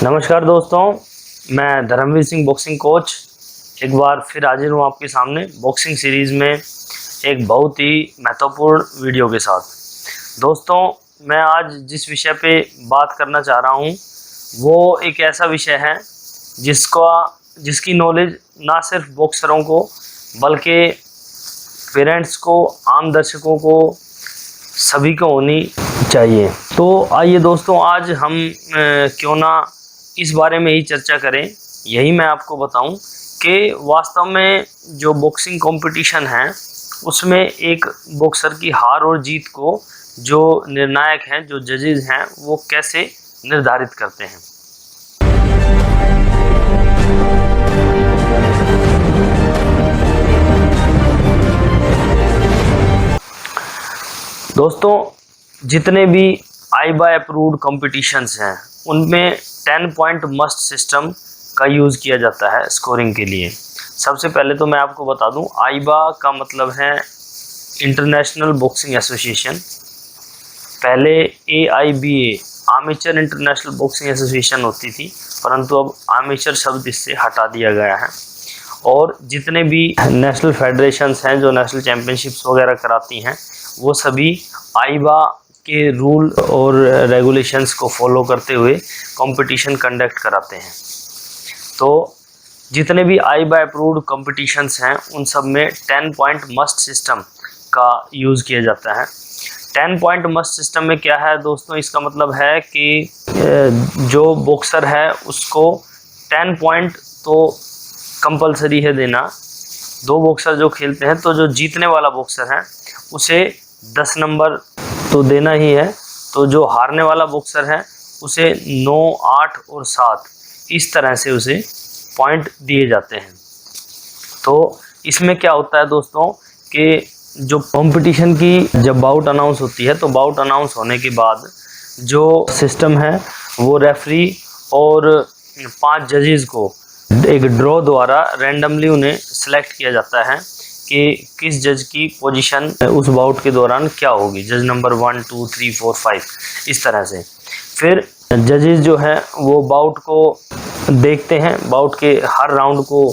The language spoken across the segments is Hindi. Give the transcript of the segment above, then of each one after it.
नमस्कार दोस्तों, मैं धर्मवीर सिंह बॉक्सिंग कोच एक बार फिर हाजिर हूँ आपके सामने बॉक्सिंग सीरीज़ में एक बहुत ही महत्वपूर्ण वीडियो के साथ। दोस्तों, मैं आज जिस विषय पे बात करना चाह रहा हूँ वो एक ऐसा विषय है जिसकी नॉलेज ना सिर्फ बॉक्सरों को बल्कि पेरेंट्स को, आम दर्शकों को, सभी को होनी चाहिए। तो आइए दोस्तों, आज हम क्यों ना इस बारे में ही चर्चा करें, यही मैं आपको बताऊं कि वास्तव में जो बॉक्सिंग कंपटीशन है उसमें एक बॉक्सर की हार और जीत को जो निर्णायक हैं, जो जजेस हैं, वो कैसे निर्धारित करते हैं। दोस्तों, जितने भी आईबा अप्रूव्ड कॉम्पिटिशन्स हैं उनमें 10 पॉइंट मस्ट सिस्टम का यूज़ किया जाता है स्कोरिंग के लिए। सबसे पहले तो मैं आपको बता दूं, आईबा का मतलब है इंटरनेशनल बॉक्सिंग एसोसिएशन। पहले AIBA armature international boxing association होती थी, परंतु अब आर्मेचर शब्द इससे हटा दिया गया है। और जितने भी नेशनल फेडरेशंस हैं जो नेशनल चैम्पियनशिप्स वगैरह कराती हैं वो सभी आईबा के रूल और रेगुलेशंस को फॉलो करते हुए कंपटीशन कंडक्ट कराते हैं। तो जितने भी आईबा अप्रूव्ड कंपटीशंस हैं उन सब में 10 पॉइंट मस्ट सिस्टम का यूज़ किया जाता है। 10 पॉइंट मस्ट सिस्टम में क्या है दोस्तों, इसका मतलब है कि जो बॉक्सर है उसको 10 पॉइंट तो कंपलसरी है देना। दो बॉक्सर जो खेलते हैं तो जो जीतने वाला बॉक्सर है उसे 10 नंबर तो देना ही है, तो जो हारने वाला बॉक्सर है उसे 9, 8 और 7 इस तरह से उसे पॉइंट दिए जाते हैं। तो इसमें क्या होता है दोस्तों कि जो कंपटीशन की जब बाउट अनाउंस होती है तो बाउट अनाउंस होने के बाद जो सिस्टम है वो रेफरी और 5 जजेस को एक ड्रॉ द्वारा रैंडमली उन्हें सेलेक्ट किया जाता है कि किस जज की पोजीशन उस बाउट के दौरान क्या होगी, जज नंबर 1, 2, 3, 4, 5 इस तरह से। फिर जजेस जो है वो बाउट को देखते हैं, बाउट के हर राउंड को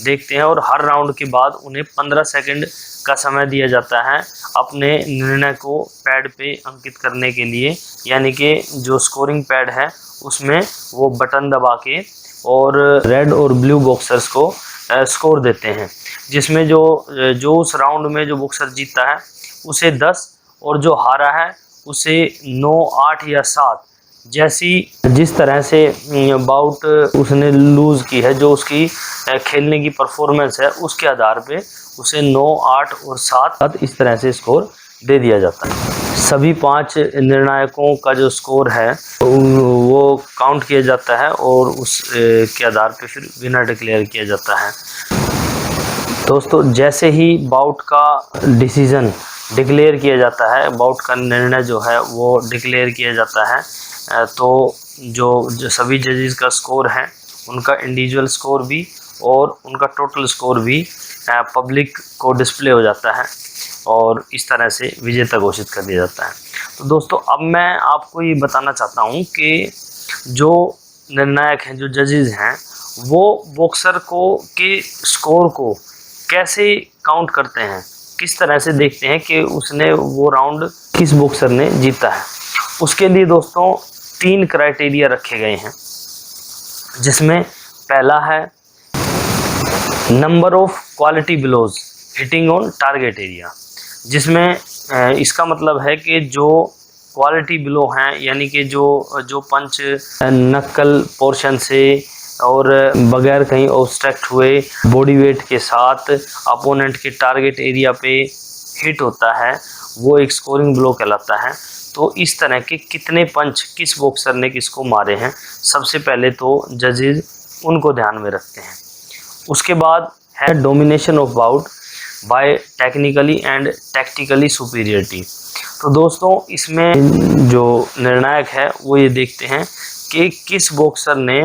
देखते हैं और हर राउंड के बाद उन्हें 15 सेकंड का समय दिया जाता है अपने निर्णय को पैड पे अंकित करने के लिए। यानी कि जो स्कोरिंग पैड है उसमें वो बटन दबा के और रेड और ब्लू बॉक्सर्स को स्कोर देते हैं, जिसमें जो उस राउंड में जो बॉक्सर जीतता है उसे 10 और जो हारा है उसे 9, 8 या 7 जिस तरह से बाउट उसने लूज़ की है, जो उसकी खेलने की परफॉर्मेंस है उसके आधार पे उसे 9, 8 और 7 इस तरह से स्कोर दे दिया जाता है। सभी 5 निर्णायकों का जो स्कोर है वो काउंट किया जाता है और उस के आधार पे फिर विनर डिक्लेयर किया जाता है। दोस्तों, जैसे ही बाउट का डिसीजन डिक्लेयर किया जाता है, बाउट का निर्णय जो है वो डिक्लेयर किया जाता है, तो जो सभी जजेस का स्कोर है उनका इंडिविजुअल स्कोर भी और उनका टोटल स्कोर भी पब्लिक को डिस्प्ले हो जाता है और इस तरह से विजेता घोषित कर दिया जाता है। तो दोस्तों, अब मैं आपको ये बताना चाहता हूँ कि जो निर्णायक हैं, जो जजेस हैं, वो बॉक्सर के स्कोर को कैसे काउंट करते हैं, किस तरह से देखते हैं कि उसने वो राउंड किस बॉक्सर ने जीता है। उसके लिए दोस्तों 3 क्राइटेरिया रखे गए हैं, जिसमें पहला है number of quality blows hitting on target area, जिसमें इसका मतलब है कि जो क्वालिटी ब्लो हैं, यानी कि जो पंच नक्कल पोर्शन से और बगैर कहीं ऑब्स्ट्रक्ट हुए बॉडी वेट के साथ अपोनेंट के टारगेट एरिया पे हिट होता है, वो एक स्कोरिंग ब्लो कहलाता है। तो इस तरह के कितने पंच किस बॉक्सर ने किसको मारे हैं, सबसे पहले तो जजेस उनको ध्यान में रखते हैं। उसके बाद है domination of bout by technically and tactically superiority. तो दोस्तों, इसमें जो निर्णायक है वो ये देखते हैं कि किस बॉक्सर ने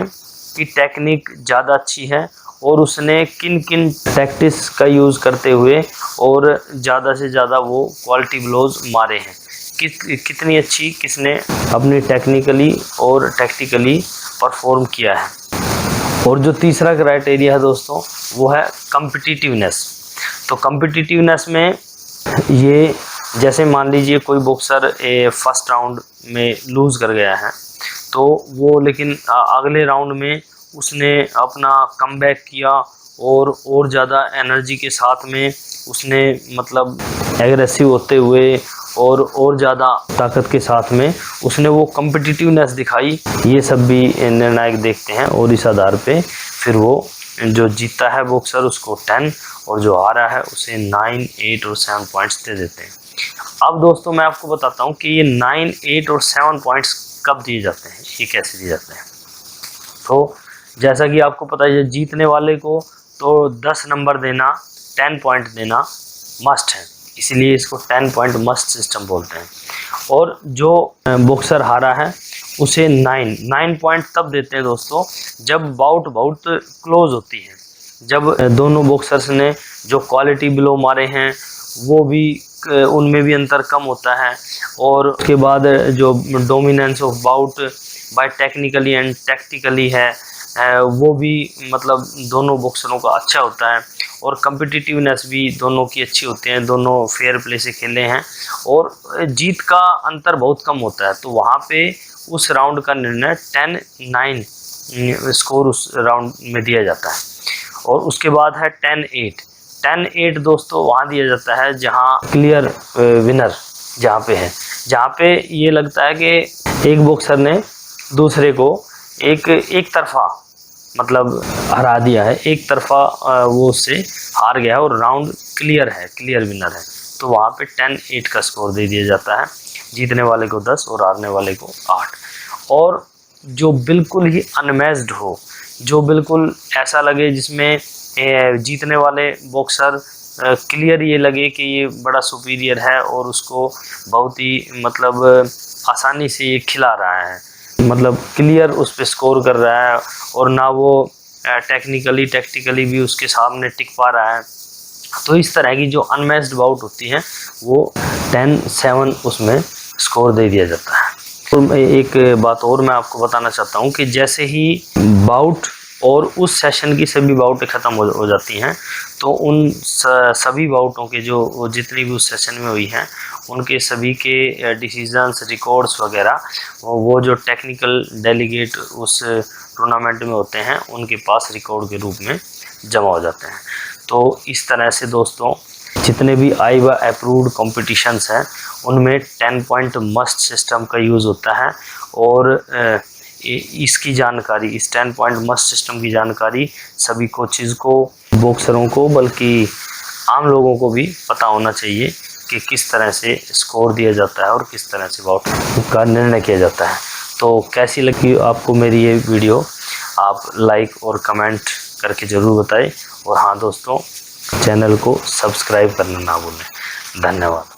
की टेक्निक ज़्यादा अच्छी है और उसने किन किन टैक्टिक्स का यूज़ करते हुए और ज़्यादा से ज़्यादा वो क्वालिटी ब्लोज मारे हैं। कितनी अच्छी किसने अपनी टेक्निकली और टैक्टिकली परफॉर्म किया है। और जो तीसरा क्राइटेरिया है दोस्तों वो है कम्पिटिटिवनेस। तो कम्पिटिटिवनेस में ये जैसे मान लीजिए कोई बॉक्सर फर्स्ट राउंड में लूज़ कर गया है, तो वो लेकिन अगले राउंड में उसने अपना कमबैक किया और ज़्यादा एनर्जी के साथ में उसने मतलब एग्रेसिव होते हुए और ज़्यादा ताकत के साथ में उसने वो कम्पिटिटिवनेस दिखाई। ये सब भी निर्णायक देखते हैं और इस आधार पे फिर वो जो जीता है बॉक्सर उसको 10 और जो हारा है उसे 9, 8 और 7 पॉइंट्स दे देते हैं। अब दोस्तों मैं आपको बताता हूँ कि ये 9, 8 और 7 पॉइंट्स कब दिए जाते हैं, ये कैसे दिए जाते हैं। तो जैसा कि आपको पता है जीतने वाले को तो 10 नंबर देना, 10 पॉइंट देना मस्ट है, इसीलिए इसको 10 पॉइंट मस्ट सिस्टम बोलते हैं। और जो बॉक्सर हारा है उसे 9 पॉइंट तब देते हैं दोस्तों जब बाउट बहुत क्लोज होती है, जब दोनों बॉक्सर्स ने जो क्वालिटी ब्लो मारे हैं वो भी उनमें भी अंतर कम होता है, और उसके बाद जो dominance of bout by technically and tactically है वो भी मतलब दोनों बॉक्सरों का अच्छा होता है, और कम्पिटिटिवनेस भी दोनों की अच्छी होती है, दोनों फेयर प्ले से खेले हैं और जीत का अंतर बहुत कम होता है। तो वहाँ पे उस राउंड का निर्णय 10-9 स्कोर उस राउंड में दिया जाता है। और उसके बाद है 10-8 दोस्तों वहाँ दिया जाता है जहाँ क्लियर विनर जहाँ पे है, जहाँ पे ये लगता है कि एक बॉक्सर ने दूसरे को एक तरफा मतलब हरा दिया है, एक तरफा वो उससे हार गया है और राउंड क्लियर है, क्लियर विनर है, तो वहाँ पे 10-8 का स्कोर दे दिया जाता है, जीतने वाले को 10 और हारने वाले को 8। और जो बिल्कुल ही अनमैच्ड हो, जो बिल्कुल ऐसा लगे जिसमें जीतने वाले बॉक्सर क्लियर ये लगे कि ये बड़ा सुपीरियर है और उसको बहुत ही मतलब आसानी से ये खिला रहा है, मतलब क्लियर उस पर स्कोर कर रहा है और ना वो टेक्निकली टैक्टिकली भी उसके सामने टिक पा रहा है, तो इस तरह की जो अनमैच्ड बाउट होती हैं वो 10-7 उसमें स्कोर दे दिया जाता है। तो एक बात और मैं आपको बताना चाहता हूँ कि जैसे ही बाउट और उस सेशन की सभी बाउटें ख़त्म हो जाती हैं, तो उन सभी बाउटों के जो जितनी भी उस सेशन में हुई हैं उनके सभी के डिसीजंस, रिकॉर्ड्स वगैरह वो जो टेक्निकल डेलीगेट उस टूर्नामेंट में होते हैं उनके पास रिकॉर्ड के रूप में जमा हो जाते हैं। तो इस तरह से दोस्तों जितने भी आईबा अप्रूव्ड कॉम्पिटिशन्स हैं उनमें 10 पॉइंट मस्ट सिस्टम का यूज़ होता है, और इसकी जानकारी, इस 10 पॉइंट मस्ट सिस्टम की जानकारी सभी कोचेज़ को, बॉक्सरों को, बल्कि आम लोगों को भी पता होना चाहिए कि किस तरह से स्कोर दिया जाता है और किस तरह से बाउट का निर्णय किया जाता है। तो कैसी लगी आपको मेरी ये वीडियो, आप लाइक और कमेंट करके ज़रूर बताएं, और हाँ दोस्तों चैनल को सब्सक्राइब करना ना भूलें। धन्यवाद।